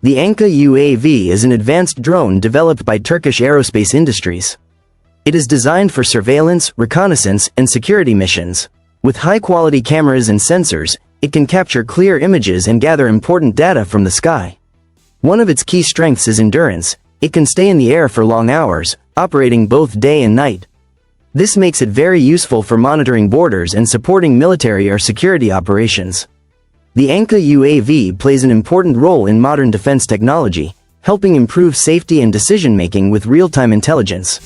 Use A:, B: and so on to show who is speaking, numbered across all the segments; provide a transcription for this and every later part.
A: The Anka UAV is an advanced drone developed by Turkish aerospace industries. It is designed for surveillance, reconnaissance, and security missions. With high-quality cameras and sensors, it can capture clear images and gather important data from the sky. One of its key strengths is endurance. It can stay in the air for long hours, operating both day and night. This makes it very useful for monitoring borders and supporting military or security operations. The Anka UAV plays an important role in modern defense technology, helping improve safety and decision-making with real-time intelligence.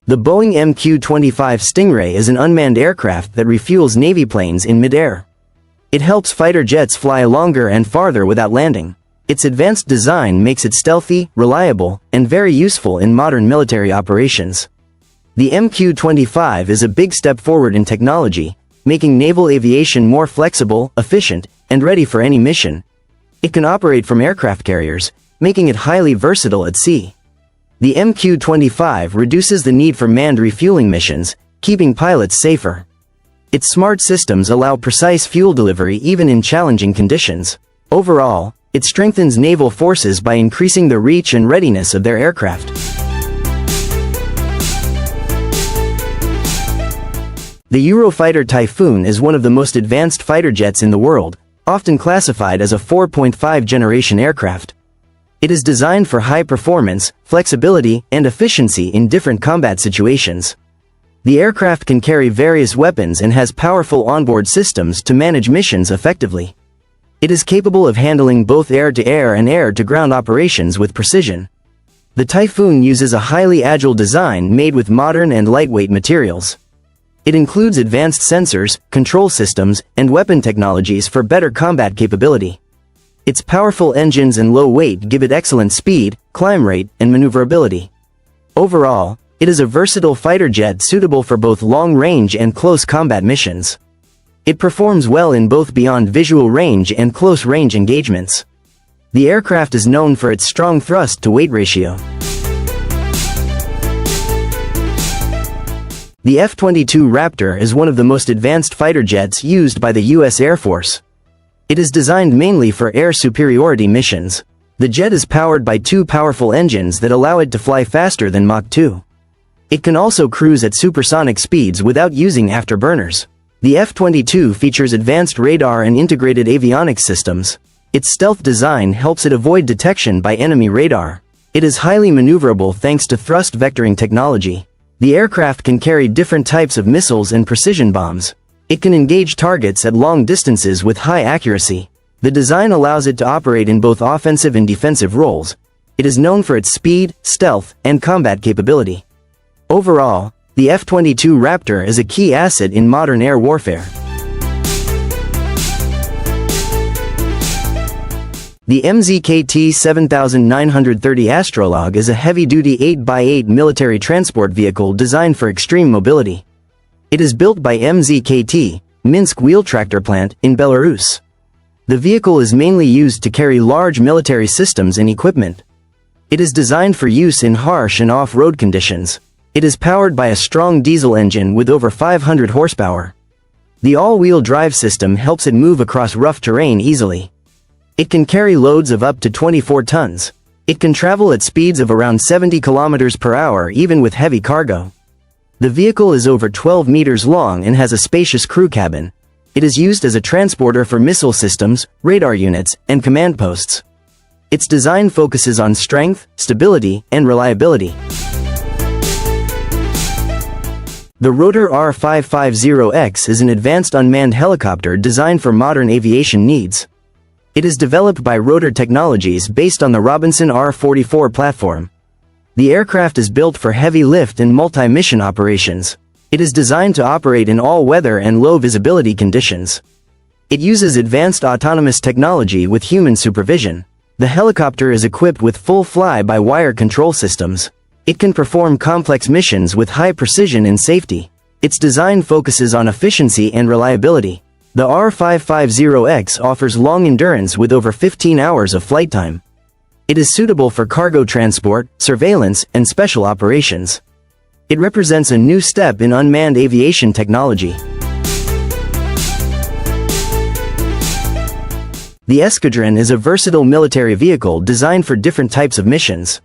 A: The Boeing MQ-25 Stingray is an unmanned aircraft that refuels Navy planes in mid-air. It helps fighter jets fly longer and farther without landing. Its advanced design makes it stealthy, reliable, and very useful in modern military operations. The MQ-25 is a big step forward in technology, making naval aviation more flexible, efficient, and ready for any mission. It can operate from aircraft carriers, making it highly versatile at sea. The MQ-25 reduces the need for manned refueling missions, keeping pilots safer. Its smart systems allow precise fuel delivery even in challenging conditions. Overall, it strengthens naval forces by increasing the reach and readiness of their aircraft. The Eurofighter Typhoon is one of the most advanced fighter jets in the world, often classified as a 4.5 generation aircraft. It is designed for high performance, flexibility, and efficiency in different combat situations. The aircraft can carry various weapons and has powerful onboard systems to manage missions effectively. It is capable of handling both air-to-air and air-to-ground operations with precision. The Typhoon uses a highly agile design made with modern and lightweight materials. It includes advanced sensors, control systems, and weapon technologies for better combat capability. Its powerful engines and low weight give it excellent speed, climb rate, and maneuverability. Overall, it is a versatile fighter jet suitable for both long-range and close combat missions. It performs well in both beyond visual range and close-range engagements. The aircraft is known for its strong thrust-to-weight ratio. The F-22 Raptor is one of the most advanced fighter jets used by the U.S. Air Force. It is designed mainly for air superiority missions. The jet is powered by two powerful engines that allow it to fly faster than Mach 2. It can also cruise at supersonic speeds without using afterburners. The F-22 features advanced radar and integrated avionics systems. Its stealth design helps it avoid detection by enemy radar. It is highly maneuverable thanks to thrust vectoring technology. The aircraft can carry different types of missiles and precision bombs. It can engage targets at long distances with high accuracy. The design allows it to operate in both offensive and defensive roles. It is known for its speed, stealth, and combat capability. Overall, the F-22 Raptor is a key asset in modern air warfare. The MZKT-7930 Astrolog is a heavy-duty 8x8 military transport vehicle designed for extreme mobility. It is built by MZKT, Minsk Wheel Tractor Plant, in Belarus. The vehicle is mainly used to carry large military systems and equipment. It is designed for use in harsh and off-road conditions. It is powered by a strong diesel engine with over 500 horsepower. The all-wheel drive system helps it move across rough terrain easily. It can carry loads of up to 24 tons. It can travel at speeds of around 70 kilometers per hour even with heavy cargo. The vehicle is over 12 meters long and has a spacious crew cabin. It is used as a transporter for missile systems, radar units, and command posts. Its design focuses on strength, stability, and reliability. The Rotor R550X is an advanced unmanned helicopter designed for modern aviation needs. It is developed by Rotor Technologies based on the Robinson R-44 platform. The aircraft is built for heavy lift and multi-mission operations. It is designed to operate in all weather and low visibility conditions. It uses advanced autonomous technology with human supervision. The helicopter is equipped with full fly-by-wire control systems. It can perform complex missions with high precision and safety. Its design focuses on efficiency and reliability. The R550X offers long endurance with over 15 hours of flight time. It is suitable for cargo transport, surveillance, and special operations. It represents a new step in unmanned aviation technology. The Escadron is a versatile military vehicle designed for different types of missions.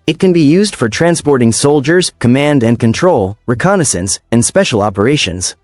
A: It can be used for transporting soldiers, command and control, reconnaissance, and special operations.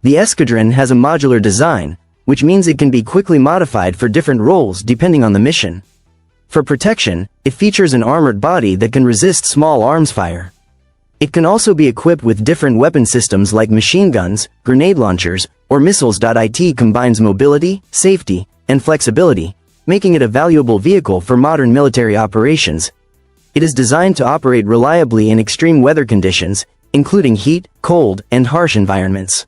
A: The Escadron has a modular design, which means it can be quickly modified for different roles depending on the mission. For protection, it features an armored body that can resist small arms fire. It can also be equipped with different weapon systems like machine guns, grenade launchers, or missiles. It combines mobility, safety, and flexibility, making it a valuable vehicle for modern military operations. It is designed to operate reliably in extreme weather conditions, including heat, cold, and harsh environments.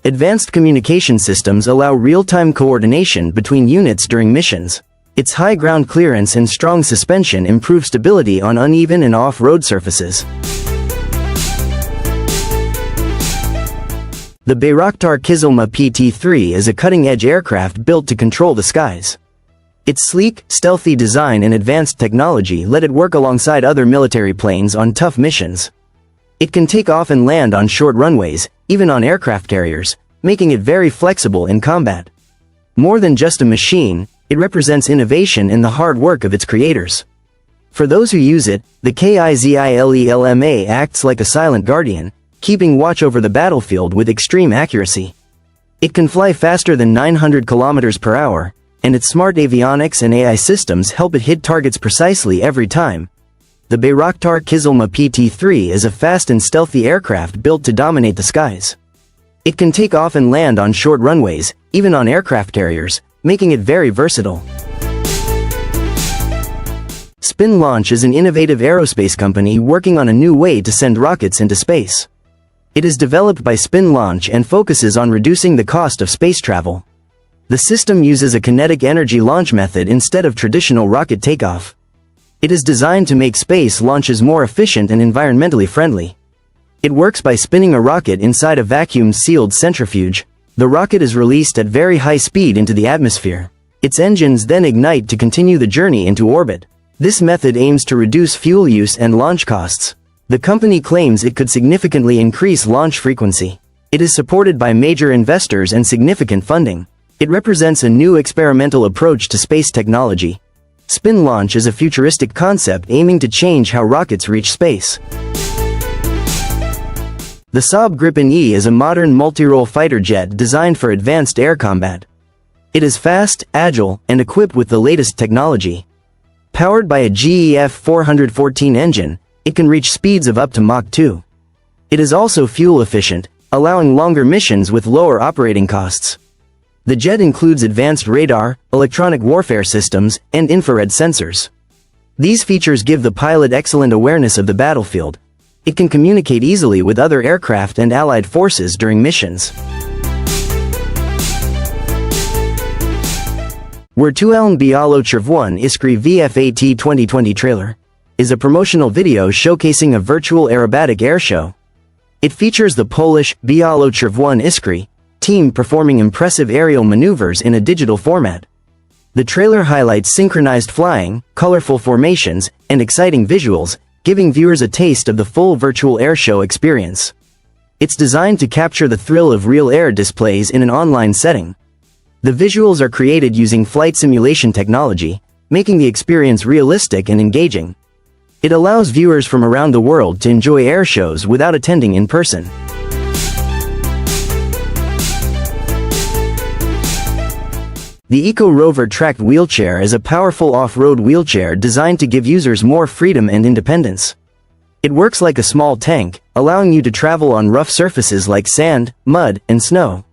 A: Advanced communication systems allow real-time coordination between units during missions. Its high ground clearance and strong suspension improve stability on uneven and off-road surfaces. The Bayraktar KIZILELMA PT-3 is a cutting-edge aircraft built to control the skies. Its sleek, stealthy design and advanced technology let it work alongside other military planes on tough missions. It can take off and land on short runways, even on aircraft carriers, making it very flexible in combat. More than just a machine, it represents innovation in the hard work of its creators. For those who use it, the KIZILELMA acts like a silent guardian, keeping watch over the battlefield with extreme accuracy. It can fly faster than 900 km per hour, and its smart avionics and AI systems help it hit targets precisely every time. The Bayraktar KIZILELMA PT-3 is a fast and stealthy aircraft built to dominate the skies. It can take off and land on short runways, even on aircraft carriers, making it very versatile. Spin Launch is an innovative aerospace company working on a new way to send rockets into space. It is developed by Spin Launch and focuses on reducing the cost of space travel. The system uses a kinetic energy launch method instead of traditional rocket takeoff. It is designed to make space launches more efficient and environmentally friendly. It works by spinning a rocket inside a vacuum-sealed centrifuge. The rocket is released at very high speed into the atmosphere. Its engines then ignite to continue the journey into orbit. This method aims to reduce fuel use and launch costs. The company claims it could significantly increase launch frequency. It is supported by major investors and significant funding. It represents a new experimental approach to space technology. Spin Launch is a futuristic concept aiming to change how rockets reach space. The Saab Gripen E is a modern multi-role fighter jet designed for advanced air combat. It is fast, agile, and equipped with the latest technology. Powered by a GEF 414 engine, it can reach speeds of up to Mach 2. It is also fuel efficient, allowing longer missions with lower operating costs. The jet includes advanced radar, electronic warfare systems, and infrared sensors. These features give the pilot excellent awareness of the battlefield. It can communicate easily with other aircraft and allied forces during missions. Virtualny Bialo Czerwony Iskry VFAT 2020 trailer is a promotional video showcasing a virtual aerobatic airshow. It features the Polish Bialo Czerwony Iskry team performing impressive aerial maneuvers in a digital format. The trailer highlights synchronized flying, colorful formations, and exciting visuals, giving viewers a taste of the full virtual airshow experience. It's designed to capture the thrill of real air displays in an online setting. The visuals are created using flight simulation technology, making the experience realistic and engaging. It allows viewers from around the world to enjoy air shows without attending in person. The Eco Rover Tracked Wheelchair is a powerful off-road wheelchair designed to give users more freedom and independence. It works like a small tank, allowing you to travel on rough surfaces like sand, mud, and snow.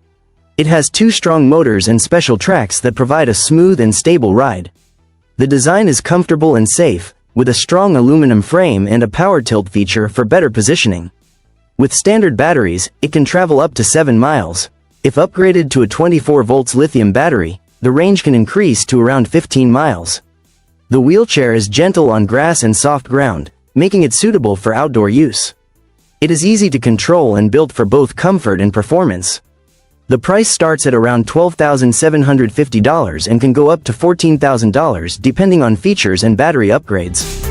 A: It has two strong motors and special tracks that provide a smooth and stable ride. The design is comfortable and safe, with a strong aluminum frame and a power tilt feature for better positioning. With standard batteries, it can travel up to 7 miles. If upgraded to a 24 volts lithium battery, the range can increase to around 15 miles. The wheelchair is gentle on grass and soft ground, making it suitable for outdoor use. It is easy to control and built for both comfort and performance. The price starts at around $12,750 and can go up to $14,000 depending on features and battery upgrades.